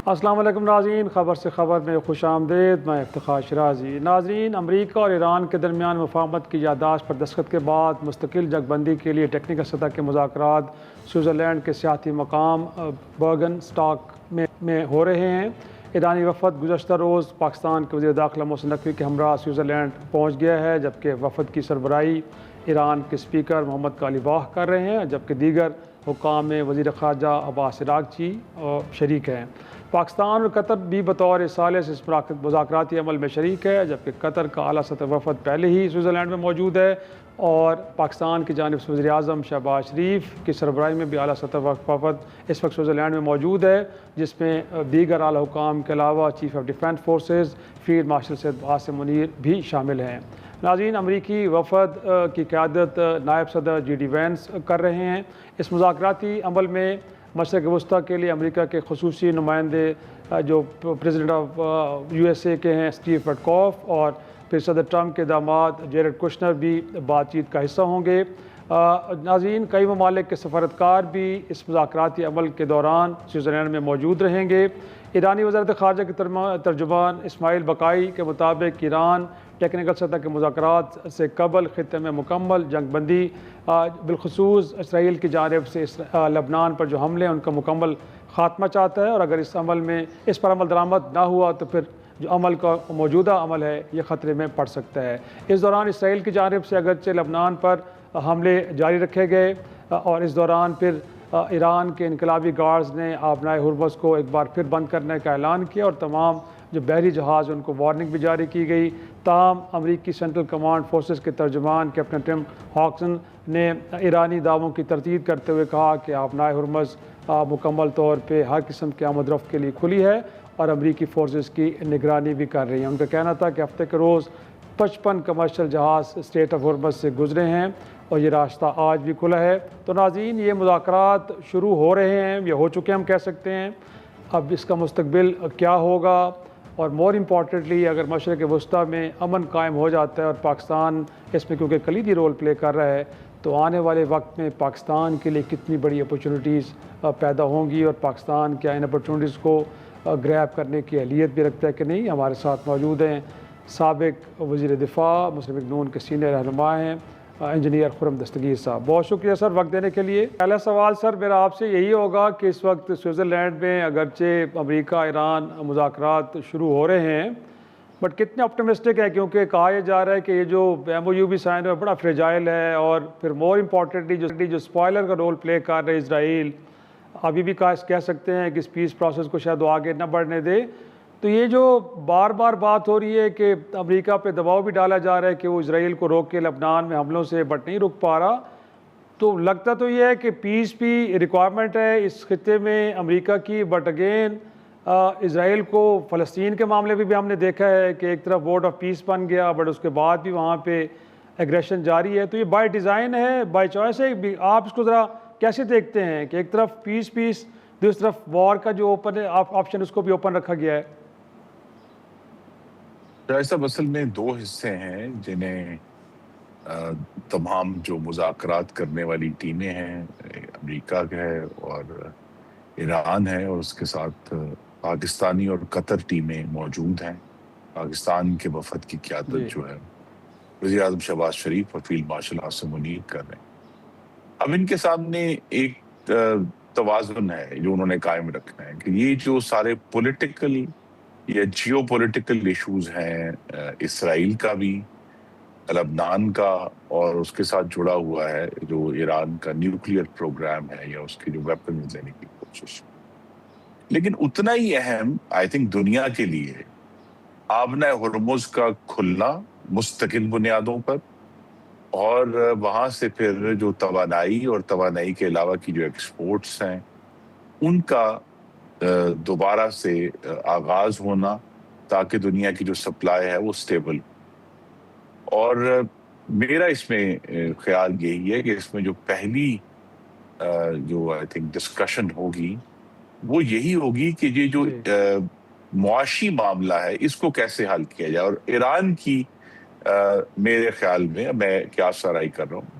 السلام علیکم ناظرین، خبر سے خبر میں خوش آمدید۔ میں افتخار شرازی۔ ناظرین، امریکہ اور ایران کے درمیان مفاہمت کی یادداشت پر دستخط کے بعد مستقل جنگ بندی کے لیے ٹیکنیکل سطح کے مذاکرات سوئٹزرلینڈ کے سیاحتی مقام برگن اسٹاک میں ہو رہے ہیں۔ ایرانی وفد گزشتہ روز پاکستان کے وزیر داخلہ محسن نقوی کے ہمراہ سوئٹزرلینڈ پہنچ گیا ہے، جبکہ وفد کی سربراہی ایران کے اسپیکر محمد کالیباف کر رہے ہیں، جبکہ دیگر حکام میں وزیر خارجہ عباس عراقچی شریک ہیں۔ پاکستان اور قطر بھی بطور ثالث اس مذاکراتی عمل میں شریک ہے، جبکہ قطر کا اعلیٰ سطح وفد پہلے ہی سوئٹزرلینڈ میں موجود ہے اور پاکستان کی جانب سے وزیر اعظم شہباز شریف کی سربراہی میں بھی اعلیٰ سطح وفد اس وقت سوئٹزرلینڈ میں موجود ہے، جس میں دیگر اعلیٰ حکام کے علاوہ chief of defence forces field marshal Syed Asim Munir بھی شامل ہیں۔ ناظرین، امریکی وفد کی قیادت نائب صدر جی ڈی وینس کر رہے ہیں۔ اس مذاکراتی عمل میں مشرق وسطی کے لیے امریکہ کے خصوصی نمائندے جو president of U S A کے ہیں اسٹیو وٹکوف، اور پھر صدر ٹرمپ کے داماد جیرڈ کشنر بھی بات چیت کا حصہ ہوں گے۔ ناظرین، کئی ممالک کے سفارتکار بھی اس مذاکراتی عمل کے دوران سوئٹزرلینڈ میں موجود رہیں گے۔ ایرانی وزارت خارجہ کے ترجمان اسماعیل بقائی کے مطابق ایران ٹیکنیکل سطح کے مذاکرات سے قبل خطے میں مکمل جنگ بندی، بالخصوص اسرائیل کی جانب سے لبنان پر جو حملے ہیں ان کا مکمل خاتمہ چاہتا ہے، اور اگر اس پر عمل درآمد نہ ہوا تو پھر جو عمل کا موجودہ عمل ہے یہ خطرے میں پڑ سکتا ہے۔ اس دوران اسرائیل کی جانب سے اگرچہ لبنان پر حملے جاری رکھے گئے، اور اس دوران پھر ایران کے انقلابی گارڈز نے آبنائے ہرمز کو ایک بار پھر بند کرنے کا اعلان کیا، اور تمام جو بحری جہاز ان کو وارننگ بھی جاری کی گئی۔ تاہم امریکی سینٹرل کمانڈ فورسز کے ترجمان کیپٹن ٹم ہاکسن نے ایرانی دعووں کی تردید کرتے ہوئے کہا کہ آبنائے ہرمز مکمل طور پہ ہر قسم کے آمد و رفت کے لیے کھلی ہے اور امریکی فورسز کی نگرانی بھی کر رہی ہیں۔ ان کا کہنا تھا کہ ہفتے کے روز 55 کمرشل جہاز اسٹریٹ آف ہرمز سے گزرے ہیں اور یہ راستہ آج بھی کھلا ہے۔ تو ناظرین، یہ مذاکرات شروع ہو رہے ہیں، یہ ہو چکے ہم کہہ سکتے ہیں۔ اب اس کا مستقبل کیا ہوگا، اور مور امپورٹنٹلی اگر مشرق وسطیٰ میں امن قائم ہو جاتا ہے اور پاکستان اس میں کیونکہ کلیدی رول پلے کر رہا ہے، تو آنے والے وقت میں پاکستان کے لیے کتنی بڑی اپرچونٹیز پیدا ہوں گی، اور پاکستان کیا ان اپرچونٹیز کو گریب کرنے کی اہلیت بھی رکھتا ہے کہ نہیں۔ ہمارے ساتھ موجود ہیں سابق وزیر دفاع مسلم لیگ نون کے سینئر رہنما ہیں انجینئر خرم دستگیر صاحب۔ بہت شکریہ سر وقت دینے کے لیے۔ پہلا سوال سر میرا آپ سے یہی ہوگا کہ اس وقت سوئٹزرلینڈ میں اگرچہ امریکہ ایران مذاکرات شروع ہو رہے ہیں، بٹ کتنے آپٹمسٹک ہے، کیونکہ کہا یہ جا رہا ہے کہ یہ جو ایم او یو بھی سائن ہوا بڑا فریجائل ہے، اور پھر مور امپورٹنٹلی جو اسپوائلر کا رول پلے کر رہے اسرائیل ابھی بھی کہہ سکتے ہیں کہ اس پیس پروسیس کو شاید وہ آگے نہ بڑھنے دے۔ تو یہ جو بار بار بات ہو رہی ہے کہ امریکہ پہ دباؤ بھی ڈالا جا رہا ہے کہ وہ اسرائیل کو روک کے لبنان میں حملوں سے بٹ نہیں رک پا رہا، تو لگتا تو یہ ہے کہ پیس بھی ریکوائرمنٹ ہے اس خطے میں امریکہ کی، بٹ اگین اسرائیل کو فلسطین کے معاملے میں بھی ہم نے دیکھا ہے کہ ایک طرف ووٹ آف پیس بن گیا، بٹ اس کے بعد بھی وہاں پہ ایگریشن جاری ہے۔ تو یہ بائی ڈیزائن ہے، بائی چوائس ہے، آپ اس کو ذرا کیسے دیکھتے ہیں کہ ایک طرف پیس دوسری طرف وار کا جو اوپن آپشن اس کو بھی اوپن رکھا گیا ہے؟ صاحب، اصل میں دو حصے ہیں جنہیں تمام جو مذاکرات کرنے والی ٹیمیں ہیں، امریکہ کا ہے اور ایران ہے، اور اس کے ساتھ پاکستانی اور قطر ٹیمیں موجود ہیں۔ پاکستان کے وفد کی قیادت جو ہے وزیر اعظم شہباز شریف اور فیلڈ مارشل عاصم منیر کر رہے ہیں۔ اب ان کے سامنے ایک توازن ہے جو انہوں نے قائم رکھنا ہے کہ یہ جو سارے پولیٹیکل یا جیو پولیٹیکل ایشوز ہیں، اسرائیل کا بھی، لبنان کا، اور اس کے ساتھ جڑا ہوا ہے جو ایران کا نیوکلیئر پروگرام ہے یا اس کے جو ویپنز لینے کی کوشش، لیکن اتنا ہی اہم آئی تھنک دنیا کے لیے آبنۂ ہرمز کا کھلنا مستقل بنیادوں پر، اور وہاں سے پھر جو توانائی اور توانائی کے علاوہ کی جو ایکسپورٹس ہیں ان کا دوبارہ سے آغاز ہونا، تاکہ دنیا کی جو سپلائی ہے وہ سٹیبل ہو۔ اور میرا اس میں خیال یہی ہے کہ اس میں جو پہلی جو آئی تھنک ڈسکشن ہوگی وہ یہی ہوگی کہ یہ جو معاشی معاملہ ہے اس کو کیسے حل کیا جائے، اور ایران کی میرے خیال میں کیا سرائی کر رہا ہوں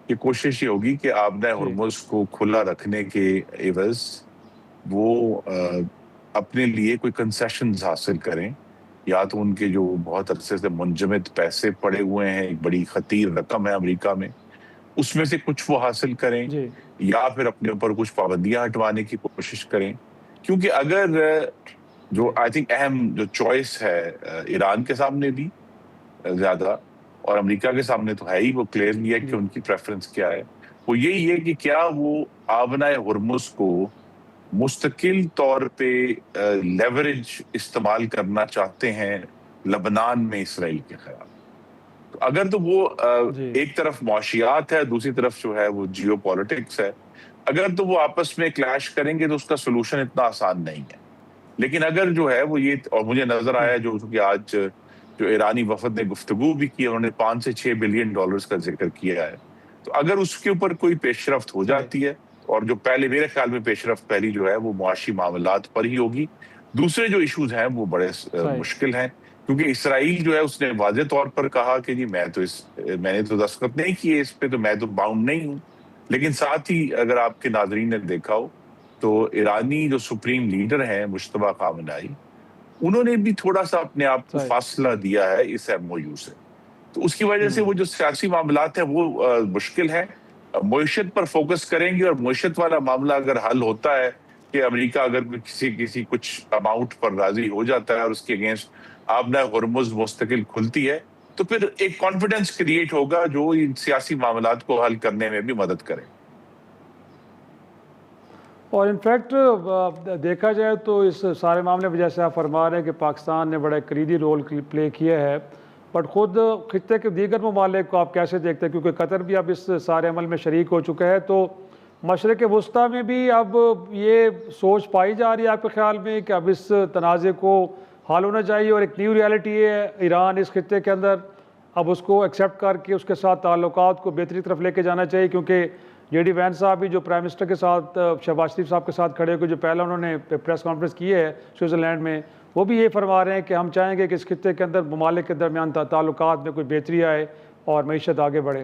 کہ کوشش یہ ہوگی کہ آبنۂ ہرمز کو کھلا رکھنے کے عوض وہ اپنے لیے کوئی کنسیشنز حاصل کریں، یا تو ان کے جو بہت عرصے سے منجمد پیسے پڑے ہوئے ہیں، ایک بڑی خطیر رقم ہے امریکہ میں، اس میں سے کچھ وہ حاصل کریں، جی یا پھر اپنے اوپر کچھ پابندیاں ہٹوانے کی کوشش کریں. کیونکہ اگر جو آئی تھنک اہم جو چوائس ہے ایران کے سامنے بھی زیادہ، اور امریکہ کے سامنے تو ہے ہی، وہ کلیئرلی ہے کہ ان کی پریفرنس کیا ہے، وہ یہی ہے کہ کیا وہ آبنائے ہرمز کو مستقل طور پہ لیوریج استعمال کرنا چاہتے ہیں لبنان میں اسرائیل کے خلاف. تو اگر تو وہ جی ایک طرف معاشیات ہے، دوسری طرف جو ہے وہ جیو پالیٹکس ہے، اگر تو وہ آپس میں کلیش کریں گے تو اس کا سولوشن اتنا آسان نہیں ہے. لیکن اگر جو ہے وہ یہ، اور مجھے نظر آیا جو کہ آج جو ایرانی وفد نے گفتگو بھی کی، انہوں نے 5 سے 6 بلین ڈالرز کا ذکر کیا ہے، تو اگر اس کے اوپر کوئی پیش رفت ہو جاتی ہے، اور جو پہلے میرے خیال میں پیش رفت پہلی جو ہے وہ معاشی معاملات پر ہی ہوگی، دوسرے جو ایشوز ہیں وہ بڑے مشکل ہیں. کیونکہ اسرائیل جو ہے اس نے واضح طور پر کہا کہ جی میں نے تو دستخط نہیں کیے اس پہ، تو میں تو باؤنڈ نہیں ہوں. لیکن ساتھ ہی اگر آپ کے ناظرین نے دیکھا ہو تو ایرانی جو سپریم لیڈر ہیں مجتبیٰ خامنائی، انہوں نے بھی تھوڑا سا اپنے آپ کو فاصلہ دیا ہے اس ایم او یو سے. تو اس کی وجہ سے وہ جو سیاسی معاملات ہیں وہ مشکل ہیں. معیشت پر فوکس کریں گے، اور معیشت والا معاملہ اگر حل ہوتا ہے کہ امریکہ اگر کسی کچھ اماؤنٹ پر راضی ہو جاتا ہے اور اس کے اگینسٹ آبنائے ہرمز مستقل کھلتی ہے، تو پھر ایک کانفیڈنس کریٹ ہوگا جو ان سیاسی معاملات کو حل کرنے میں بھی مدد کرے. اور انفیکٹ دیکھا جائے تو اس سارے معاملے میں جیسے آپ فرما رہے ہیں کہ پاکستان نے بڑا کلیدی رول پلے کیا ہے، بٹ خود خطے کے دیگر ممالک کو آپ کیسے دیکھتے ہیں؟ کیونکہ قطر بھی اب اس سارے عمل میں شریک ہو چکا ہے، تو مشرق وسطیٰ میں بھی اب یہ سوچ پائی جا رہی ہے آپ کے خیال میں کہ اب اس تنازع کو حل ہونا چاہیے، اور ایک نیو ریالٹی ہے ایران اس خطے کے اندر، اب اس کو ایکسیپٹ کر کے اس کے ساتھ تعلقات کو بہتری طرف لے کے جانا چاہیے؟ کیونکہ جے ڈی وینس صاحب بھی جو پرائم منسٹر کے ساتھ شہباز شریف صاحب کے ساتھ کھڑے ہو کے جو پہلا انہوں نے پریس کانفرنس کی ہے سوئٹزرلینڈ میں، وہ بھی یہ فرما رہے ہیں کہ ہم چاہیں گے کہ اس خطے کے اندر ممالک کے درمیان تعلقات میں کوئی بہتری آئے اور معیشت آگے بڑھے.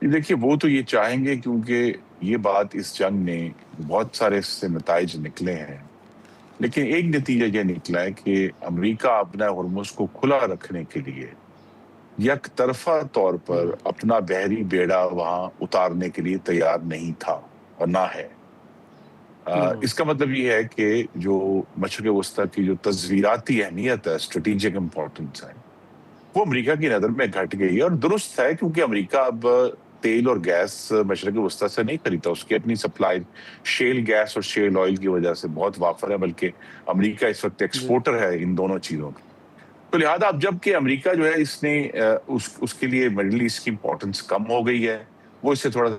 دیکھیے وہ تو یہ چاہیں گے، کیونکہ یہ بات اس جنگ نے بہت سارے اس سے نتائج نکلے ہیں، لیکن ایک نتیجہ یہ نکلا ہے کہ امریکہ اپنا ہرمز کو کھلا رکھنے کے لیے یک طرفہ طور پر اپنا بحری بیڑا وہاں اتارنے کے لیے تیار نہیں تھا اور نہ ہے. اس کا مطلب یہ ہے کہ جو مشرق وسطیٰ کی جو تصویراتی اہمیت ہے، اسٹریٹجک امپورٹنس ہے، وہ امریکہ کی نظر میں گھٹ گئی ہے. اور درست ہے، کیونکہ امریکہ اب تیل اور گیس مشرق وسطیٰ سے نہیں خریدتا، اس کی اپنی سپلائی شیل گیس اور شیل آئل کی وجہ سے بہت وافر ہے، بلکہ امریکہ اس وقت ایکسپورٹر ہے ان دونوں چیزوں کی. تو لہٰذا اب جب کہ امریکہ جو ہے اس نے اس کے لیے مڈل ایسٹ کی امپورٹنس کم ہو گئی ہے، وہ اس سے تھوڑا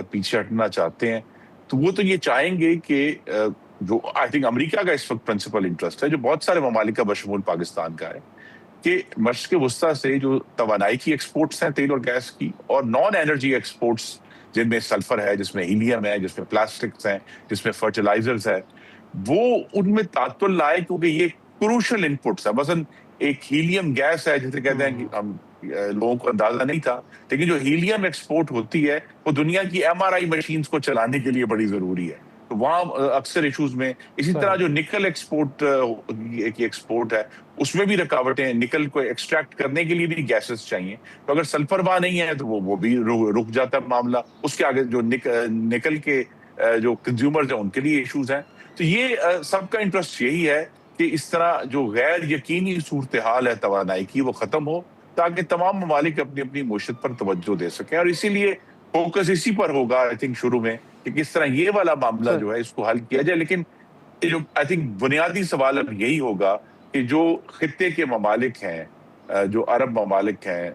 پیچھے ہٹنا چاہتے ہیں، تو وہ تو یہ چاہیں گے کہ جو آئی تھنک امریکہ کا اس وقت پرنسپل انٹرسٹ ہے، جو بہت سارے ممالک کا بشمول پاکستان کا ہے، کہ مشرق وسطیٰ سے جو توانائی کی ایکسپورٹس ہیں تیل اور گیس کی، اور نان انرجی ایکسپورٹس جن میں سلفر ہے، جس میں ہیلیم ہے، جس میں پلاسٹکس ہیں، جس میں فرٹیلائزرز ہے، وہ ان میں تعطل لائے، کیونکہ یہ کروشل انپٹس ہے. مثلا ایک ہیلیم گیس ہے جسے کہتے ہیں کہ ہم لوگوں کو اندازہ نہیں تھا، لیکن جو ہیلیم ایکسپورٹ ہوتی ہے وہ دنیا کی ایم آر آئی مشینز کو چلانے کے لیے بڑی ضروری ہے. تو وہاں اکثر ایشوز میں اسی طرح جو نکل ایکسپورٹ کی ایکسپورٹ ہے اس میں بھی رکاوٹیں ہیں. نکل کو ایکسٹریکٹ کرنے کے لیے بھی گیسز چاہیے، تو اگر سلفر وہاں نہیں ہے تو وہ بھی رک جاتا ہے معاملہ. اس کے آگے جو نکل کے جو کنزیومرز ہیں ان کے لیے ایشوز ہیں. تو یہ سب کا انٹرسٹ یہی ہے کہ اس طرح جو غیر یقینی صورتحال ہے توانائی کی وہ ختم ہو، تاکہ تمام ممالک اپنی اپنی معیشت پر توجہ دے سکیں. اور اسی لیے فوکس اسی پر ہوگا آئی تھنک شروع میں، کہ کس طرح یہ والا معاملہ جو ہے اس کو حل کیا جائے. لیکن جو آئی تھنک بنیادی سوال اب یہی ہوگا کہ جو خطے کے ممالک ہیں، جو عرب ممالک ہیں،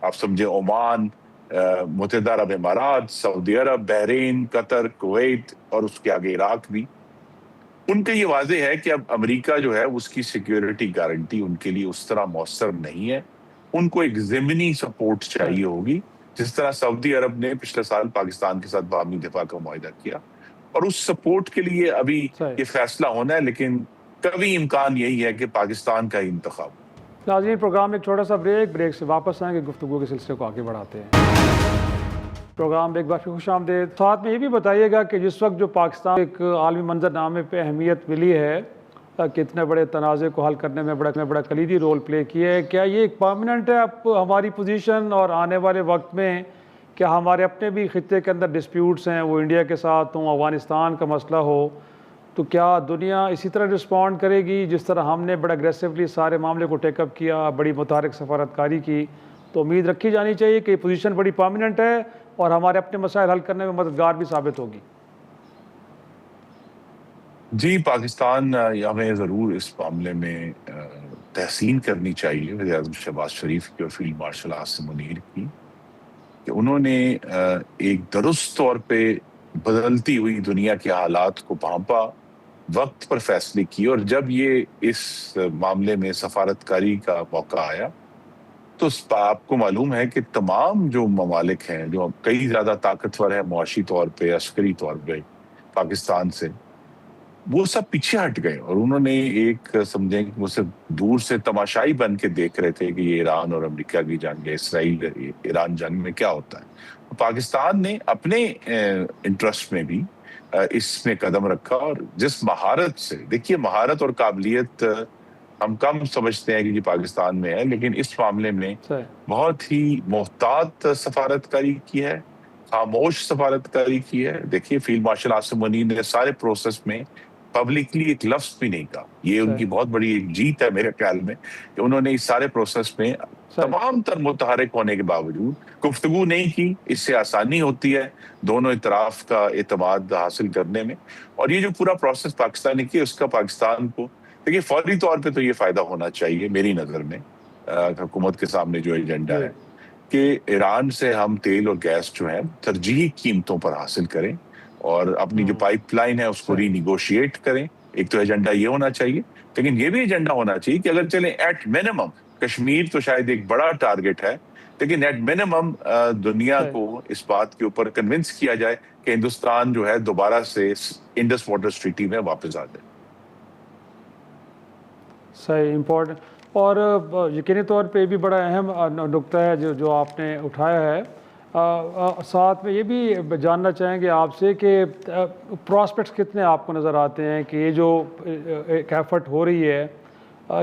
آپ سمجھے عمان، متحدہ عرب امارات، سعودی عرب، بحرین، قطر، کویت اور اس کے آگے عراق بھی، ان کا یہ واضح ہے کہ اب امریکہ جو ہے اس کی سیکیورٹی گارنٹی ان کے لیے اس طرح مؤثر نہیں ہے. ان کو ایک ضمنی سپورٹ چاہیے ہوگی، جس طرح سعودی عرب نے پچھلے سال پاکستان کے ساتھ باہمی دفاع کا معاہدہ کیا، اور اس سپورٹ کے لیے ابھی یہ فیصلہ ہونا ہے. لیکن کبھی امکان یہی ہے کہ پاکستان کا ہی انتخاب. ناظرین، پروگرام میں ایک چھوٹا سا بریک سے واپس آئیں گے، گفتگو کے سلسلے کو آگے بڑھاتے ہیں. پروگرام ایک بار پھر خوش آمدید. ساتھ میں یہ بھی بتائیے گا کہ جس وقت جو پاکستان ایک عالمی منظر نامے پہ اہمیت ملی ہے کہ اتنے بڑے تنازع کو حل کرنے میں بڑا کلیدی رول پلے کیا ہے, کیا یہ ایک پرماننٹ ہے اب ہماری پوزیشن, اور آنے والے وقت میں کیا ہمارے اپنے بھی خطے کے اندر ڈسپیوٹس ہیں, وہ انڈیا کے ساتھ ہوں, افغانستان کا مسئلہ ہو, تو کیا دنیا اسی طرح رسپونڈ کرے گی جس طرح ہم نے بڑا اگریسولی سارے معاملے کو ٹیک اپ کیا, بڑی متحرک سفارتکاری کی؟ تو امید رکھی جانی چاہیے کہ یہ پوزیشن بڑی پرماننٹ ہے اور ہمارے اپنے مسائل حل کرنے میں مددگار بھی ثابت ہوگی. جی, پاکستان ہمیں ضرور اس معاملے میں تحسین کرنی چاہیے وزیر اعظم شہباز شریف کی اور فیلڈ مارشل عاصم منیر کی, کہ انہوں نے ایک درست طور پہ بدلتی ہوئی دنیا کے حالات کو بھانپا, وقت پر فیصلے کیے, اور جب یہ اس معاملے میں سفارتکاری کا موقع آیا تو آپ کو معلوم ہے کہ تمام جو ممالک ہیں جو کئی زیادہ طاقتور ہیں معاشی طور پہ, عسکری طور پہ پاکستان سے, وہ سب پیچھے ہٹ گئے, اور انہوں نے ایک سمجھیں کہ وہ صرف دور سے تماشائی بن کے دیکھ رہے تھے کہ یہ ایران اور امریکہ کی جنگ ہے, اسرائیل ایران جنگ میں کیا ہوتا ہے. پاکستان نے اپنے انٹرسٹ میں بھی اس میں قدم رکھا, اور جس مہارت سے, دیکھیے مہارت اور قابلیت ہم کم سمجھتے ہیں کہ یہ پاکستان میں ہے, لیکن اس معاملے میں بہت ہی محتاط سفارتکاری کی ہے, خاموش سفارتکاری کی ہے. دیکھیے فیلڈ مارشل عاصم منیر نے سارے پروسیس میں پبلکلی ایک لفظ بھی نہیں کہا. یہ ان کی بہت بڑی ایک جیت ہے میرے خیال میں, کہ انہوں نے اس سارے پروسیس میں تمام تر متحرک ہونے کے باوجود گفتگو نہیں کی. اس سے آسانی ہوتی ہے دونوں اطراف کا اعتماد حاصل کرنے میں, اور یہ جو پورا پروسیس پاکستان نے کیا اس کا پاکستان کو دیکھیے فوری طور پہ تو یہ فائدہ ہونا چاہیے میری نظر میں. حکومت کے سامنے جو ایجنڈا ہے کہ ایران سے ہم تیل اور گیس جو ہے ترجیحی قیمتوں پر حاصل کریں, اور اپنی جو پائپ لائن ہے اس کو ری نیگوشیٹ کریں. ایک تو ایجنڈا یہ ہونا چاہیے, لیکن یہ بھی ایجنڈا ہونا چاہیے کہ اگر چلیں ایٹ منیمم, کشمیر تو شاید ایک بڑا ٹارگٹ ہے, لیکن ایٹ منیمم دنیا کو اس بات کے اوپر کنونس کیا جائے کہ ہندوستان جو ہے دوبارہ سے انڈس واٹر ٹریٹی میں واپس آ جائے. صحیح, امپورٹنٹ. اور یقینی طور پہ یہ بھی بڑا اہم نقطہ ہے جو آپ نے اٹھایا ہے. ساتھ میں یہ بھی جاننا چاہیں گے آپ سے کہ پراسپیکٹس کتنے آپ کو نظر آتے ہیں کہ یہ جو ایک ایفرٹ ہو رہی ہے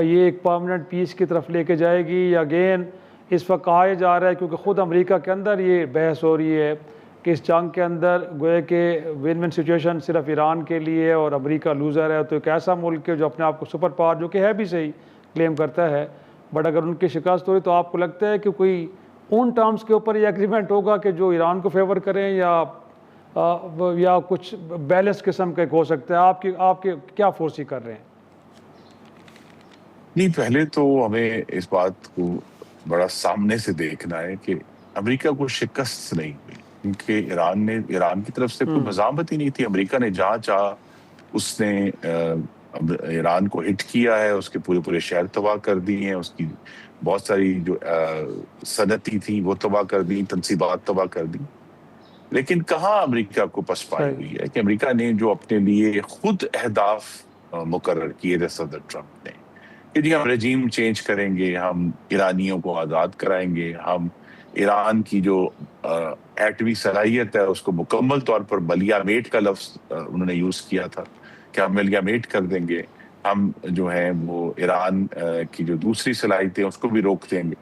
یہ ایک پرماننٹ پیس کی طرف لے کے جائے گی, یا اگین اس وقت کہا جا رہا ہے کیونکہ خود امریکہ کے اندر یہ بحث ہو رہی ہے کہ اس جنگ کے اندر گویا کہ ون ون سچویشن صرف ایران کے لیے اور امریکہ لوزر ہے, تو ایک ایسا ملک ہے جو اپنے آپ کو سپر پاور جو کہ ہے بھی صحیح کلیم کرتا ہے, بٹ اگر ان کی شکست ہو رہی تو آپ کو لگتا ہے کہ کوئی ان ٹرمز کے اوپر یہ ایگریمنٹ ہوگا کہ جو ایران کو فیور کریں, یا کچھ بیلنس قسم کا ہو سکتا ہے؟ آپ کے کیا فورسی کر رہے ہیں؟ نہیں, پہلے تو ہمیں اس بات کو بڑا سامنے سے دیکھنا ہے کہ امریکہ کو شکست نہیں ہوئی, کیونکہ ایران کی طرف سے کوئی مزاحمت ہی نہیں تھی. امریکہ نے جہاں چاہا اس نے ایران کو ہٹ کیا ہے, اس کے پورے شہر تباہ کر دی ہیں, اس کی بہت ساری جو صنعتی تھی وہ تباہ کر دی, تنصیبات تباہ کر دی. لیکن کہاں امریکہ کو پسپائی ہوئی ہے کہ امریکہ نے جو اپنے لیے خود اہداف مقرر کیے تھے صدر ٹرمپ نے کہ جی ہم رجیم چینج کریں گے, ہم ایرانیوں کو آزاد کرائیں گے, ہم ایران کی جو ایٹمی صلاحیت ہے اس کو مکمل طور پر ملیا میٹ کا لفظ انہوں نے یوز کیا تھا کہ ہم ملیا میٹ کر دیں گے, ہم جو ہیں وہ ایران کی جو دوسری صلاحیتیں اس کو بھی روک دیں گے.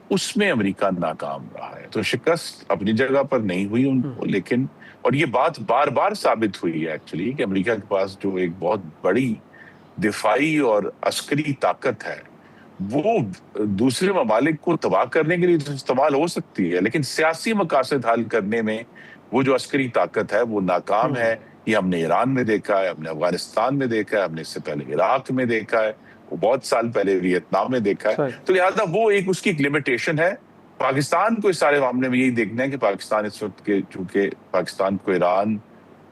اس میں امریکہ ناکام رہا ہے. تو شکست اپنی جگہ پر نہیں ہوئی ان کو, لیکن اور یہ بات بار بار ثابت ہوئی ہے ایکچولی کہ امریکہ کے پاس جو ایک بہت بڑی دفاعی اور عسکری طاقت ہے وہ دوسرے ممالک کو تباہ کرنے کے لیے استعمال ہو سکتی ہے, لیکن سیاسی مقاصد حل کرنے میں وہ جو عسکری طاقت ہے وہ ناکام ہے. یہ ہم نے ایران میں دیکھا ہے, ہم نے افغانستان میں دیکھا ہے, ہم نے اس سے پہلے عراق میں دیکھا ہے, وہ بہت سال پہلے ویتنام میں دیکھا ہے. تو لہٰذا وہ ایک اس کی ایک لمیٹیشن ہے. پاکستان کو اس سارے معاملے میں یہی دیکھنا ہے کہ پاکستان اس وقت کے چونکہ پاکستان کو ایران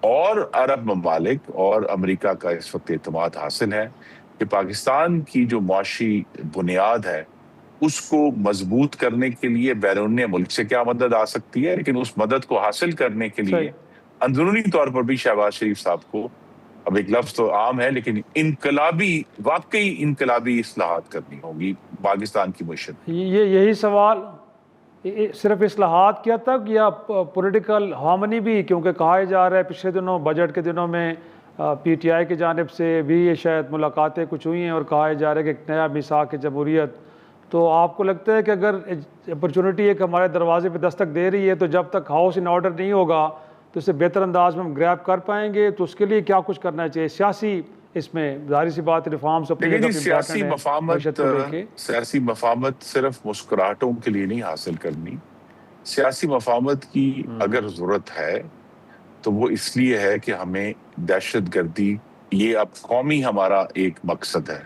اور عرب ممالک اور امریکہ کا اس وقت اعتماد حاصل ہے کہ پاکستان کی جو معاشی بنیاد ہے اس کو مضبوط کرنے کے لیے بیرون ملک سے کیا مدد آ سکتی ہے, لیکن اس مدد کو حاصل کرنے کے لیے اندرونی طور پر بھی شہباز شریف صاحب کو, اب ایک لفظ تو عام ہے لیکن واقعی انقلابی اصلاحات کرنی ہوگی پاکستان کی معیشت. یہی سوال صرف اصلاحات کیا تک یا پولیٹیکل ہارمنی بھی، کیونکہ کہا جا رہا ہے پچھلے دنوں بجٹ کے دنوں میں پی ٹی آئی کی جانب سے بھی یہ شاید ملاقاتیں کچھ ہوئی ہیں اور کہا جا رہا ہے کہ ایک نیا میثاق جمہوریت، تو آپ کو لگتا ہے کہ اگر اپرچونٹی ایک ہمارے دروازے پہ دستک دے رہی ہے تو جب تک ہاؤس ان آرڈر نہیں ہوگا تو اسے بہتر انداز میں ہم گریب کر پائیں گے؟ تو اس کے لیے کیا کچھ کرنا چاہیے سیاسی، اس میں ظاہر سی بات ریفارمس اپنی دیکھیں جگہ جی، پہ امپورٹنٹ ہے معیشت کو لے کے. سیاسی مفاہمت صرف مسکراہٹوں کے لیے نہیں حاصل کرنی. سیاسی مفاہمت کی اگر ضرورت ہے تو وہ اس لیے ہے کہ ہمیں دہشت گردی، یہ اب قومی ہمارا ایک مقصد ہے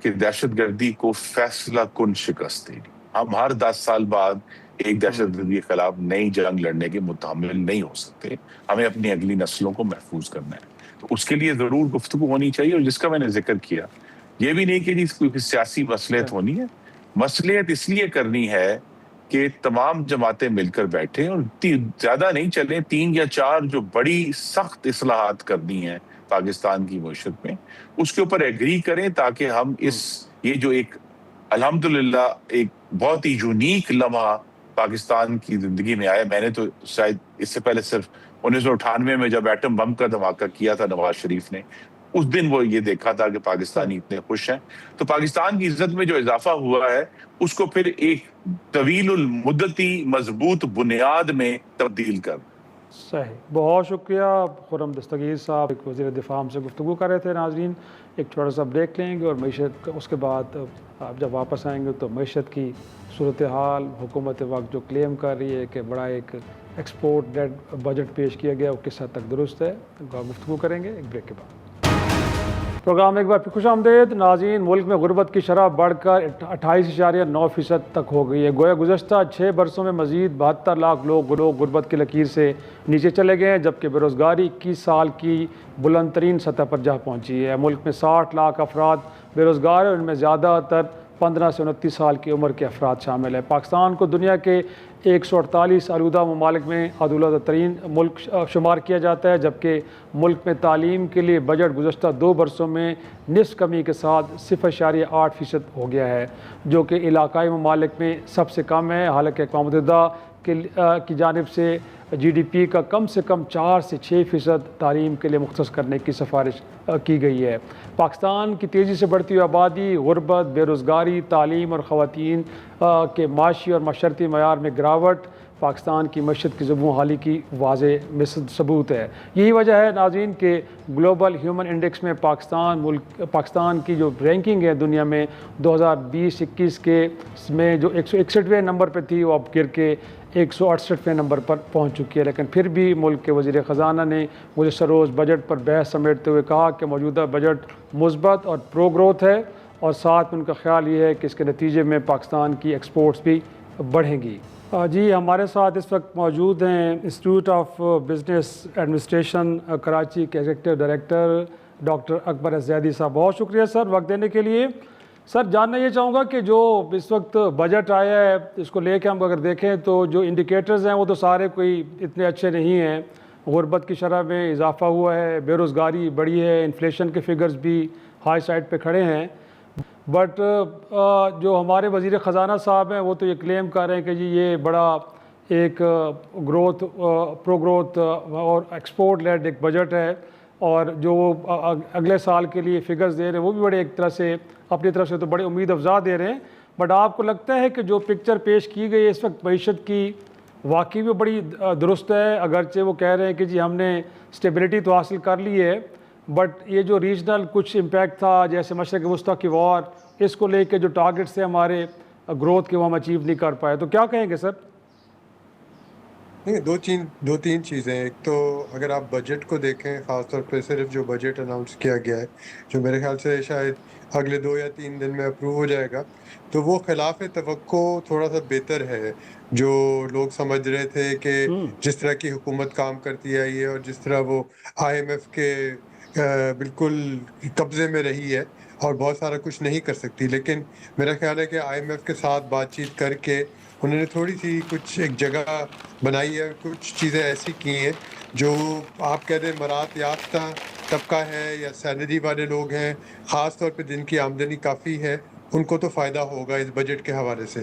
کہ دہشت گردی کو فیصلہ کن شکست دینی. ہم ہر 10 سال بعد ایک دہشت گردی کے خلاف نئی جنگ لڑنے کے متحمل نہیں ہو سکتے. ہمیں اپنی اگلی نسلوں کو محفوظ کرنا ہے، تو اس کے لیے ضرور گفتگو ہونی چاہیے. اور جس کا میں نے ذکر کیا، یہ بھی نہیں کہ جی کوئی سیاسی مصلحت ہونی ہے. مصلحت اس لیے کرنی ہے کہ تمام جماعتیں مل کر بیٹھیں اور زیادہ نہیں چلیں، 3 یا 4 جو بڑی سخت اصلاحات کرنی ہیں پاکستان کی معیشت میں، اس کے اوپر ایگری کریں تاکہ ہم یہ جو ایک الحمدللہ ایک بہت ہی یونیک لمحہ پاکستان کی زندگی میں آیا. میں نے تو شاید اس سے پہلے صرف 1998 میں جب ایٹم بم کا دھماکہ کیا تھا نواز شریف نے، اس دن وہ یہ دیکھا تھا کہ پاکستانی اتنے خوش ہیں. تو پاکستان کی عزت میں جو اضافہ ہوا ہے اس کو پھر ایک طویل المدتی مضبوط بنیاد میں تبدیل کر. صحیح، بہت شکریہ خرم دستگیر صاحب، ایک وزیر دفاع ہم سے گفتگو کر رہے تھے. ناظرین ایک چھوٹا سا بریک لیں گے اور معیشت اس کے بعد آپ جب واپس آئیں گے تو معیشت کی صورتحال، حکومت وقت جو کلیم کر رہی ہے کہ بڑا ایک ایکسپورٹ لیڈ بجٹ پیش کیا گیا وہ کس حد تک درست ہے، گفتگو کریں گے ایک بریک کے بعد. پروگرام میں ایک بار پھر خوش آمدید. ناظرین، ملک میں غربت کی شرح بڑھ کر 28.9% تک ہو گئی ہے. گویا گزشتہ 6 برسوں میں مزید 72 لاکھ لوگ غربت کی لکیر سے نیچے چلے گئے ہیں، جبکہ بے روزگاری 21 سال کی بلند ترین سطح پر جا پہنچی ہے. ملک میں 60 لاکھ افراد بے روزگار ہیں اور ان میں زیادہ تر 15 سے 29 سال کی عمر کے افراد شامل ہیں. پاکستان کو دنیا کے 148 آلودہ ممالک میں آلودہ ترین ملک شمار کیا جاتا ہے، جبکہ ملک میں تعلیم کے لیے بجٹ گزشتہ 2 برسوں میں نصف کمی کے ساتھ 0.8% ہو گیا ہے، جو کہ علاقائی ممالک میں سب سے کم ہے. حالانکہ اقوام متحدہ کی جانب سے جی ڈی پی کا کم سے کم 4 سے 6% تعلیم کے لیے مختص کرنے کی سفارش کی گئی ہے. پاکستان کی تیزی سے بڑھتی ہوئی آبادی، غربت، بے روزگاری، تعلیم اور خواتین کے معاشی اور معاشرتی معیار میں گراوٹ پاکستان کی معیشت کی زبوں حالی کی واضح ثبوت ہے. یہی وجہ ہے ناظرین کہ گلوبل ہیومن انڈیکس میں پاکستان کی جو رینکنگ ہے دنیا میں 2020-21 کے میں جو 161ویں نمبر پہ تھی وہ اب گر کے 168ویں نمبر پر پہنچ چکی ہے. لیکن پھر بھی ملک کے وزیر خزانہ نے گزشتہ روز بجٹ پر بحث سمیٹتے ہوئے کہا کہ موجودہ بجٹ مثبت اور پرو گروتھ ہے، اور ساتھ میں ان کا خیال یہ ہے کہ اس کے نتیجے میں پاکستان کی ایکسپورٹس بھی بڑھیں گی. جی ہمارے ساتھ اس وقت موجود ہیں institute of business administration Karachi کے ایگزیکٹو ڈائریکٹر ڈاکٹر اکبر زیدی صاحب. بہت شکریہ سر وقت دینے کے لیے. سر جاننا یہ چاہوں گا کہ جو اس وقت بجٹ آیا ہے اس کو لے کے ہم اگر دیکھیں تو جو انڈیکیٹرز ہیں وہ تو سارے کوئی اتنے اچھے نہیں ہیں. غربت کی شرح میں اضافہ ہوا ہے، بے روزگاری بڑھی ہے، انفلیشن کے فگرز بھی ہائی سائڈ پہ کھڑے ہیں. بٹ جو ہمارے وزیر خزانہ صاحب ہیں وہ تو یہ کلیم کر رہے ہیں کہ جی یہ بڑا ایک گروتھ پرو گروتھ اور ایکسپورٹ لیڈ ایک بجٹ ہے، اور جو وہ اگلے سال کے لیے فگرز دے رہے ہیں وہ بھی بڑے ایک طرح سے اپنی طرف سے تو بڑے امید افزا دے رہے ہیں. بٹ آپ کو لگتا ہے کہ جو پکچر پیش کی گئی ہے اس وقت معیشت کی واقعی بھی بڑی درست ہے؟ اگرچہ وہ کہہ رہے ہیں کہ جی ہم نے اسٹیبلٹی تو حاصل کر لی ہے، بٹ یہ جو ریجنل کچھ امپیکٹ تھا جیسے مشرق وسطیٰ کی وار، اس کو لے کے جو ٹارگٹس تھے ہمارے گروتھ کے وہ ہم اچیو نہیں کر پائے، تو کیا کہیں گے سر؟ نہیں، دو تین چیزیں. ایک تو اگر آپ بجٹ کو دیکھیں، خاص طور پہ صرف جو بجٹ اناؤنس کیا گیا ہے جو میرے خیال سے شاید اگلے 2 یا 3 دن میں اپروو ہو جائے گا، تو وہ خلاف توقع تھوڑا سا بہتر ہے. جو لوگ سمجھ رہے تھے کہ جس طرح کی حکومت کام کرتی آئی ہے اور جس طرح وہ آئی ایم ایف کے بالکل قبضے میں رہی ہے اور بہت سارا کچھ نہیں کر سکتی، لیکن میرا خیال ہے کہ آئی ایم ایف کے ساتھ بات چیت کر کے انہوں نے تھوڑی سی کچھ ایک جگہ بنائی ہے، کچھ چیزیں ایسی کی ہیں جو آپ کہہ دیں مراعات یافتہ طبقہ ہے یا سیلری والے لوگ ہیں، خاص طور پہ جن کی آمدنی کافی ہے، ان کو تو فائدہ ہوگا اس بجٹ کے حوالے سے.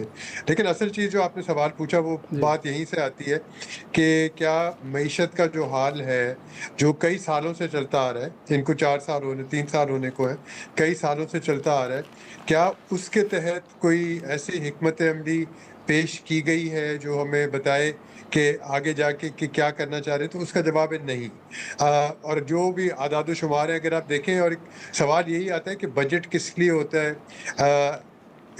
لیکن اصل چیز جو آپ نے سوال پوچھا وہ بات یہیں سے آتی ہے کہ کیا معیشت کا جو حال ہے جو کئی سالوں سے چلتا آ رہا ہے، ان کو 4 سال ہونے 3 سال ہونے کو ہے، کئی سالوں سے چلتا آ رہا ہے، کیا اس کے تحت کوئی ایسی حکمت عملی پیش کی گئی ہے جو ہمیں بتائے کہ آگے جا کے کہ کیا کرنا چاہ رہے؟ تو اس کا جواب ہے نہیں. اور جو بھی اعداد و شمار ہے اگر آپ دیکھیں، اور ایک سوال یہی آتا ہے کہ بجٹ کس لیے ہوتا ہے،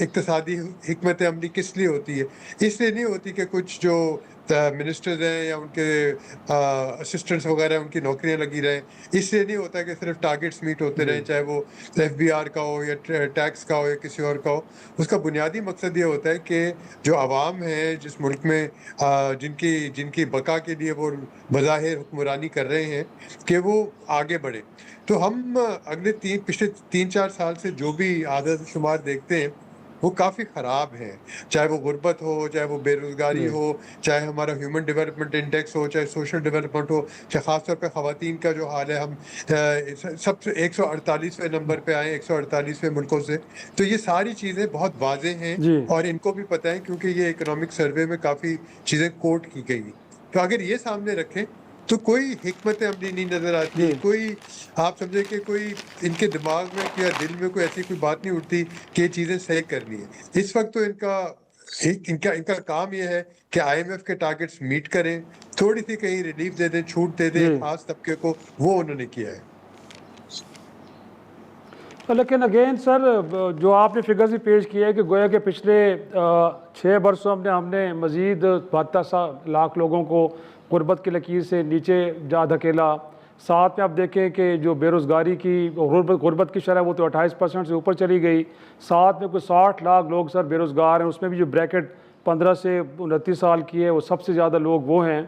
اقتصادی حکمت عملی کس لیے ہوتی ہے؟ اس لیے نہیں ہوتی کہ کچھ جو منسٹرز ہیں یا ان کے اسسٹنٹس وغیرہ ان کی نوکریاں لگی رہیں. اس لیے نہیں ہوتا کہ صرف ٹارگٹس میٹ ہوتے رہیں، چاہے وہ FBR کا ہو یا ٹیکس کا ہو یا کسی اور کا ہو. اس کا بنیادی مقصد یہ ہوتا ہے کہ جو عوام ہے جس ملک میں جن کی بقا کے لیے وہ بظاہر حکمرانی کر رہے ہیں کہ وہ آگے بڑھے. تو ہم پچھلے 3-4 سال سے جو بھی اعداد و شمار دیکھتے ہیں وہ کافی خراب ہیں، چاہے وہ غربت ہو، چاہے وہ بے روزگاری ہو، چاہے ہمارا ہیومن ڈیولپمنٹ انڈیکس ہو، چاہے سوشل ڈیولپمنٹ ہو، چاہے خاص طور پہ خواتین کا جو حال ہے. ہم سب سے 148ویں نمبر پہ آئے 148ویں ملکوں سے. تو یہ ساری چیزیں بہت واضح ہیں اور ان کو بھی پتہ ہے کیونکہ یہ اکنامک سروے میں کافی چیزیں کوٹ کی گئی. تو اگر یہ سامنے رکھیں تو کوئی حکمت عملی نہیں نظر آتی، کوئی آپ سمجھے کہ کوئی ان کے دماغ میں یا دل میں کوئی ایسی کوئی بات نہیں اٹھتی کہ یہ چیزیں صحیح کرنی ہے. اس وقت تو ان کا کام یہ ہے کہ IMF کے ٹارگٹس میٹ کریں، تھوڑی سی کہیں ریلیف دے دیں، چھوٹ دے دیں خاص طبقے کو، وہ انہوں نے کیا ہے. لیکن اگین سر جو آپ نے فگرز بھی پیش کیا ہے کہ گویا کہ پچھلے 6 برسوں میں ہم نے مزید 72 لاکھ لوگوں کو غربت کی لکیر سے نیچے جا دھکیلا. ساتھ میں آپ دیکھیں کہ جو بے روزگاری کی غربت کی شرح وہ تو 28% سے اوپر چلی گئی. ساتھ میں کوئی 60 لاکھ لوگ سر بے روزگار ہیں، اس میں بھی جو بریکٹ 15 سے 29 سال کی ہے وہ سب سے زیادہ لوگ وہ ہیں.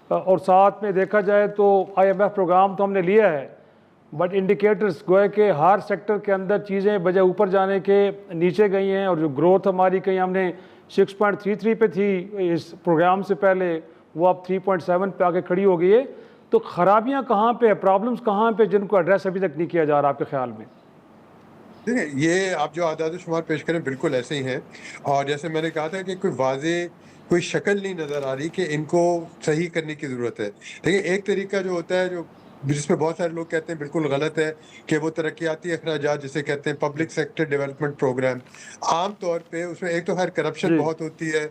اور ساتھ میں دیکھا جائے تو IMF پروگرام تو ہم نے لیا ہے، بٹ انڈیکیٹرز گویا کہ ہر سیکٹر کے اندر چیزیں بجائے اوپر جانے کے نیچے گئی ہیں. اور جو گروتھ ہماری کہیں ہم نے 6.33 پہ تھی اس پروگرام سے پہلے، وہ اب 3.7 پہ آگے کھڑی ہو گئی ہے. تو خرابیاں کہاں پہ، پرابلمز کہاں پہ جن کو ایڈریس ابھی تک نہیں کیا جا رہا آپ کے خیال میں؟ دیکھیں، یہ آپ جو اعداد و شمار پیش کریں بالکل ایسے ہی ہیں، اور جیسے میں نے کہا تھا کہ کوئی واضح کوئی شکل نہیں نظر آ رہی کہ ان کو صحیح کرنے کی ضرورت ہے. دیکھیں، ایک طریقہ جو ہوتا ہے جس میں بہت سارے لوگ کہتے ہیں بالکل غلط ہے کہ وہ ترقیاتی اخراجات جسے کہتے ہیں پبلک سیکٹر ڈیولپمنٹ پروگرام، عام طور پہ اس میں ایک تو خیر کرپشن بہت ہوتی ہے،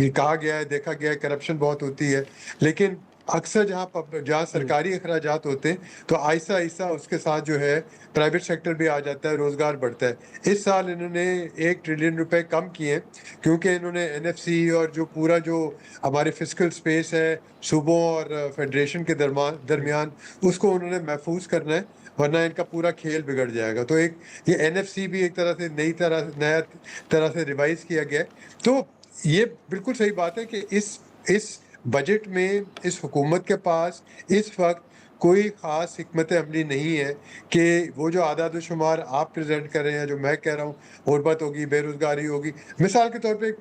کہا گیا ہے دیکھا گیا ہے کرپشن بہت ہوتی ہے، لیکن اکثر جہاں سرکاری اخراجات ہوتے ہیں تو آہستہ آہستہ اس کے ساتھ جو ہے پرائیویٹ سیکٹر بھی آ جاتا ہے، روزگار بڑھتا ہے. اس سال انہوں نے 1 ٹریلین روپے کم کیے کیونکہ انہوں نے NFC اور جو پورا جو ہمارے فسکل سپیس ہے صوبوں اور فیڈریشن کے درمیان اس کو انہوں نے محفوظ کرنا ہے، ورنہ ان کا پورا کھیل بگڑ جائے گا. تو یہ NFC بھی ایک طرح سے نیا طرح سے ریوائز کیا گیا ہے. تو یہ بالکل صحیح بات ہے کہ اس بجٹ میں اس حکومت کے پاس اس وقت کوئی خاص حکمت عملی نہیں ہے کہ وہ جو اعداد و شمار آپ پریزنٹ کر رہے ہیں، جو میں کہہ رہا ہوں غربت ہوگی، بے روزگاری ہوگی. مثال کے طور پہ ایک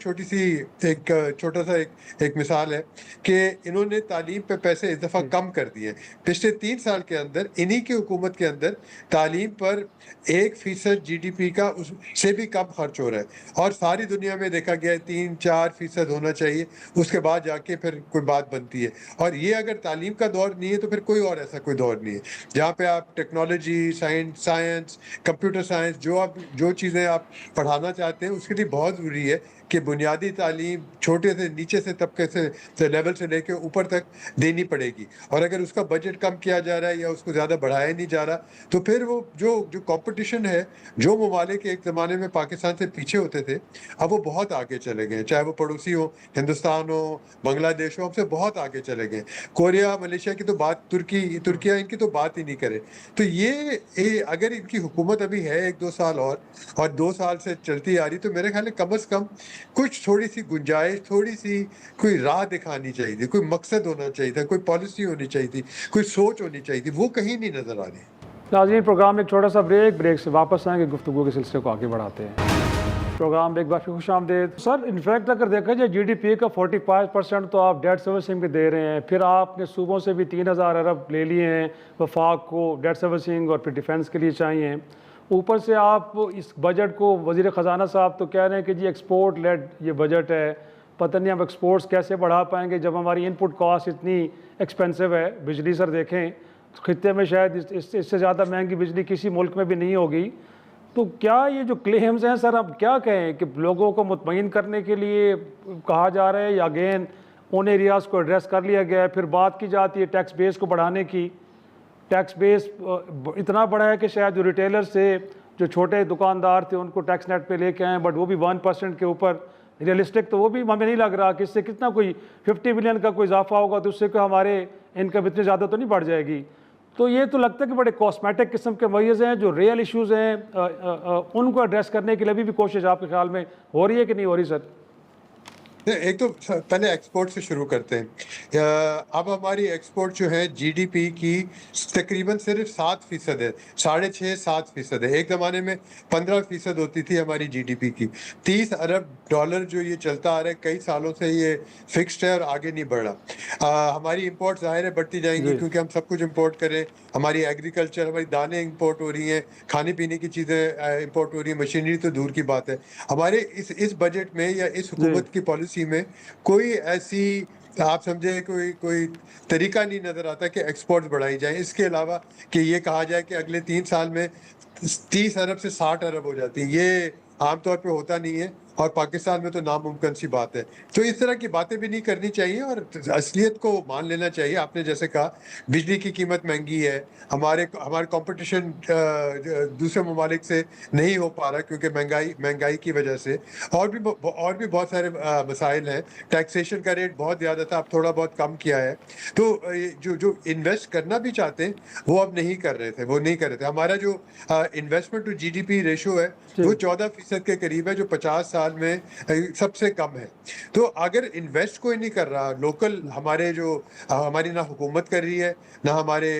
چھوٹا سا ایک مثال ہے کہ انہوں نے تعلیم پہ پیسے اس دفعہ کم کر دیے. پچھلے 3 سال کے اندر انہی کی حکومت کے اندر تعلیم پر 1% GDP کا اس سے بھی کم خرچ ہو رہا ہے، اور ساری دنیا میں دیکھا گیا ہے 3-4% ہونا چاہیے، اس کے بعد جا کے پھر کوئی بات بنتی ہے. اور یہ اگر تعلیم کا دور نہیں ہے تو پھر کوئی اور ایسا کوئی دور نہیں ہے جہاں پہ آپ ٹیکنالوجی، سائنس، کمپیوٹر سائنس، جو چیزیں آپ پڑھانا چاہتے ہیں اس کے لیے بہت ضروری ہے کہ بنیادی تعلیم چھوٹے سے نیچے سے طبقے سے لیول سے لے کے اوپر تک دینی پڑے گی. اور اگر اس کا بجٹ کم کیا جا رہا ہے یا اس کو زیادہ بڑھایا نہیں جا رہا تو پھر وہ جو کمپٹیشن ہے، جو ممالک ایک زمانے میں پاکستان سے پیچھے ہوتے تھے اب وہ بہت آگے چلے گئے، چاہے وہ پڑوسی ہو، ہندوستان ہو، بنگلہ دیش ہو، ہم سے بہت آگے چلے گئے. کوریا، ملیشیا کی تو بات، ترکیہ ان کی تو بات ہی نہیں کرے. تو یہ اگر ان کی حکومت ابھی ہے 1-2 سال اور 2 سال سے چلتی آ رہی تو میرے خیال ہے کم از کم کچھ تھوڑی سی گنجائش، تھوڑی سی کوئی راہ دکھانی چاہیے تھی، کوئی مقصد ہونا چاہیے تھا، کوئی پالیسی ہونی چاہیے تھی، کوئی سوچ ہونی چاہیے تھی. وہ کہیں نہیں نظر آ رہی. ناظرین، پروگرام میں ایک چھوٹا سا بریک سے واپس آئیں گے، گفتگو کے سلسلے کو آگے بڑھاتے ہیں. پروگرام ایک بار پھر خوش آمدید. سر، انفیکٹ اگر دیکھا جائے GDP کا 45% تو آپ ڈیٹ سروسنگ پہ دے رہے ہیں، پھر آپ نے صوبوں سے بھی 3000 ارب لے لیے ہیں وفاق کو ڈیٹ سروسنگ اور پھر ڈیفینس کے لیے چاہیے. اوپر سے آپ اس بجٹ کو وزیر خزانہ صاحب تو کہہ رہے ہیں کہ جی ایکسپورٹ لیڈ یہ بجٹ ہے، پتہ نہیں ہم ایکسپورٹس کیسے بڑھا پائیں گے جب ہماری ان پٹ کاسٹ اتنی ایکسپینسو ہے. بجلی سر دیکھیں خطے میں شاید اس سے زیادہ مہنگی بجلی کسی ملک میں بھی نہیں ہوگی. تو کیا یہ جو کلیمز ہیں سر ہم کیا کہیں کہ لوگوں کو مطمئن کرنے کے لیے کہا جا رہا ہے یا اگین ان ایریاز کو ایڈریس کر لیا گیا ہے؟ پھر بات کی جاتی ہے ٹیکس بیس کو بڑھانے کی. ٹیکس بیس اتنا بڑا ہے کہ شاید جو ریٹیلر سے جو چھوٹے دکاندار تھے ان کو ٹیکس نیٹ پہ لے کے آئیں، بٹ وہ بھی 1% کے اوپر ریئلسٹک. تو وہ بھی ہمیں نہیں لگ رہا کہ اس سے کتنا کوئی 50 بلین کا کوئی اضافہ ہوگا تو اس سے کہ ہمارے انکم اتنی زیادہ تو نہیں بڑھ جائے گی. تو یہ تو لگتا ہے کہ بڑے کاسمیٹک قسم کے میز ہیں. جو ریئل ایشوز ہیں ان کو ایڈریس کرنے کے لیے بھی کوشش آپ کے خیال میں ہو رہی ہے کہ نہیں ہو رہی سر؟ ایک تو پہلے ایکسپورٹ سے شروع کرتے ہیں. اب ہماری ایکسپورٹ جو ہے جی ڈی پی کی تقریباً صرف 7% ہے، 6.5-7% ہے. ایک زمانے میں 15% ہوتی تھی ہماری جی ڈی پی کی. $30 ارب جو یہ چلتا آ رہا ہے کئی سالوں سے، یہ فکسڈ ہے اور آگے نہیں بڑھ رہا. ہماری امپورٹ ظاہر ہے بڑھتی جائیں گی جی کیونکہ ہم سب کچھ امپورٹ کریں. ہماری ایگریکلچر، ہماری دانیں امپورٹ ہو رہی ہیں، کھانے پینے کی چیزیں امپورٹ ہو رہی ہیں، مشینری تو دور کی بات ہے. ہمارے اس بجٹ میں یا اس جی حکومت کی پالیسی میں کوئی ایسی آپ سمجھے کوئی طریقہ نہیں نظر آتا کہ ایکسپورٹ بڑھائی جائیں، اس کے علاوہ کہ یہ کہا جائے کہ اگلے 3 سال میں 30 ارب سے 60 ارب ہو جاتی ہیں. یہ عام طور پہ ہوتا نہیں ہے اور پاکستان میں تو ناممکن سی بات ہے. تو اس طرح کی باتیں بھی نہیں کرنی چاہیے اور اصلیت کو مان لینا چاہیے. آپ نے جیسے کہا بجلی کی قیمت مہنگی ہے، ہمارے کمپٹیشن دوسرے ممالک سے نہیں ہو پا رہا کیونکہ مہنگائی کی وجہ سے. اور بھی بہت سارے مسائل ہیں. ٹیکسیشن کا ریٹ بہت زیادہ تھا، اب تھوڑا بہت کم کیا ہے. تو جو انویسٹ کرنا بھی چاہتے ہیں وہ اب نہیں کر رہے تھے. ہمارا جو انویسٹمنٹ ٹو جی ڈی پی ریشو ہے وہ 14% کے قریب ہے، جو 50 سال میں سب سے کم ہے. تو اگر انویسٹ کوئی نہیں کر رہا لوکل، ہماری نہ حکومت کر رہی ہے، نہ ہمارے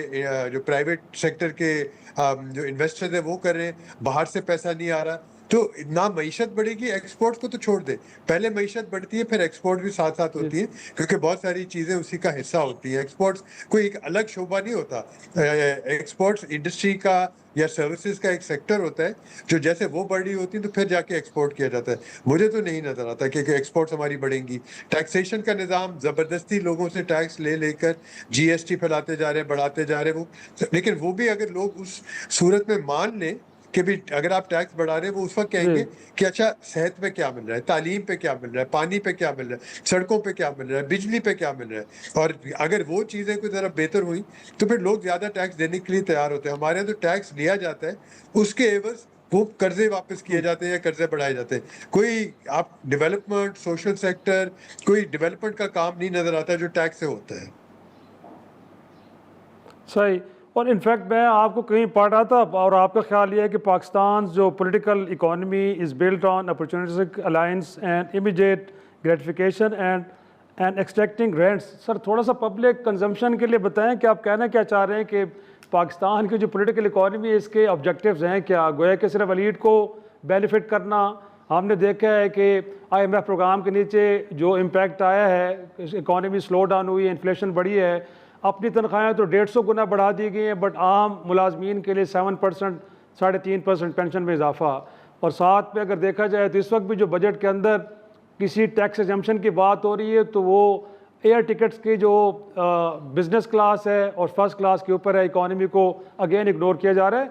جو پرائیویٹ سیکٹر کے جو انویسٹرز ہیں وہ کر رہے ہیں، باہر سے پیسہ نہیں آ رہا، تو نہ معیشت بڑھے گی. ایکسپورٹ کو تو چھوڑ دے، پہلے معیشت بڑھتی ہے پھر ایکسپورٹ بھی ساتھ ساتھ ہوتی ہے کیونکہ بہت ساری چیزیں اسی کا حصہ ہوتی ہیں. ایکسپورٹس کوئی ایک الگ شعبہ نہیں ہوتا. ایکسپورٹس انڈسٹری کا یا سروسز کا ایک سیکٹر ہوتا ہے جو جیسے وہ بڑھ رہی ہوتی ہے تو پھر جا کے ایکسپورٹ کیا جاتا ہے. مجھے تو نہیں نظر آتا کہ ایکسپورٹس ہماری بڑھیں گی. ٹیکسیشن کا نظام زبردستی لوگوں سے ٹیکس لے کر جی ایس ٹی پھیلاتے جا رہے ہیں، بڑھاتے جا رہے ہیں لیکن وہ بھی اگر لوگ اس صورت میں مان لیں کہ بھی اگر آپ ٹیکس بڑھا رہے ہیں، وہ اس وقت کہیں جی گے کہ اچھا صحت پہ کیا مل رہا ہے، تعلیم پہ کیا مل رہا ہے، پانی پہ کیا مل رہا ہے، سڑکوں پہ کیا مل رہا ہے، بجلی پہ کیا مل رہا ہے. اور اگر وہ چیزیں کوئی ذرا بہتر ہوئی تو پھر لوگ زیادہ ٹیکس دینے کے لیے تیار ہوتے ہیں. ہمارے یہاں تو ٹیکس لیا جاتا ہے، اس کے عوض وہ قرضے واپس کیے جاتے ہیں یا قرضے بڑھائے جاتے ہیں. کوئی آپ ڈیولپمنٹ، سوشل سیکٹر، کوئی ڈیولپمنٹ کا کام نہیں نظر آتا جو ٹیکس سے ہوتا ہے. صحیح. اور انفیکٹ میں آپ کو کہیں پڑھ رہا تھا اور آپ کا خیال یہ ہے کہ پاکستان جو political economy is built on opportunistic alliance and immediate gratification and extracting rents. Sir تھوڑا سا پبلک کنزمپشن کے لیے بتائیں کہ آپ کہنا کیا چاہ رہے ہیں کہ پاکستان کی جو پولیٹیکل اکانومی ہے اس کے آبجیکٹیوز ہیں کیا؟ گویا کہ صرف ایلیٹ کو بینیفٹ کرنا. ہم نے دیکھا ہے کہ آئی ایم ایف پروگرام کے نیچے جو امپیکٹ آیا ہے، اکانومی سلو ڈاؤن ہوئی ہے، انفلیشن بڑھی ہے، اپنی تنخواہیں تو 150 گنا بڑھا دی گئی ہیں، بٹ عام ملازمین کے لیے 7%، 3.5% پینشن میں اضافہ. اور ساتھ میں اگر دیکھا جائے تو اس وقت بھی جو بجٹ کے اندر کسی ٹیکس ایگزمپشن کی بات ہو رہی ہے تو وہ ایئر ٹکٹس کی جو بزنس کلاس ہے اور فرسٹ کلاس کے اوپر ہے، اکانومی کو اگین اگنور کیا جا رہا ہے.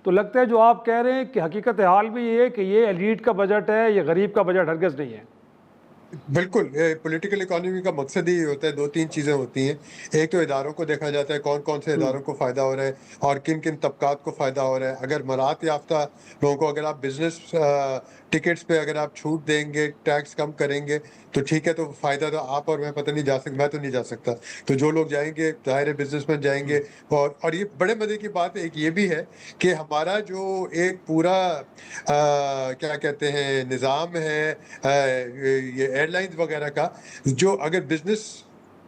تو لگتا ہے جو آپ کہہ رہے ہیں کہ حقیقت حال بھی یہ ہے کہ یہ ایلیٹ کا بجٹ ہے، یہ غریب کا بجٹ ہرگز نہیں ہے. بالکل. پولیٹیکل اکانومی کا مقصد ہی ہوتا ہے، 2-3 چیزیں ہوتی ہیں. ایک تو اداروں کو دیکھا جاتا ہے، کون کون سے اداروں کو فائدہ ہو رہا ہے اور کن کن طبقات کو فائدہ ہو رہا ہے. اگر مراعات یافتہ لوگوں کو، اگر آپ بزنس ٹکٹس پہ اگر آپ چھوٹ دیں گے، ٹیکس کم کریں گے تو ٹھیک ہے، تو فائدہ تو آپ اور میں پتہ نہیں جا سکتا، میں تو نہیں جا سکتا. تو جو لوگ جائیں گے ظاہر ہے بزنس مین جائیں گے. اور یہ بڑے مزے کی بات ایک یہ بھی ہے کہ ہمارا جو ایک پورا کیا کہتے ہیں نظام ہے یہ ایئر لائنز وغیرہ کا، جو اگر بزنس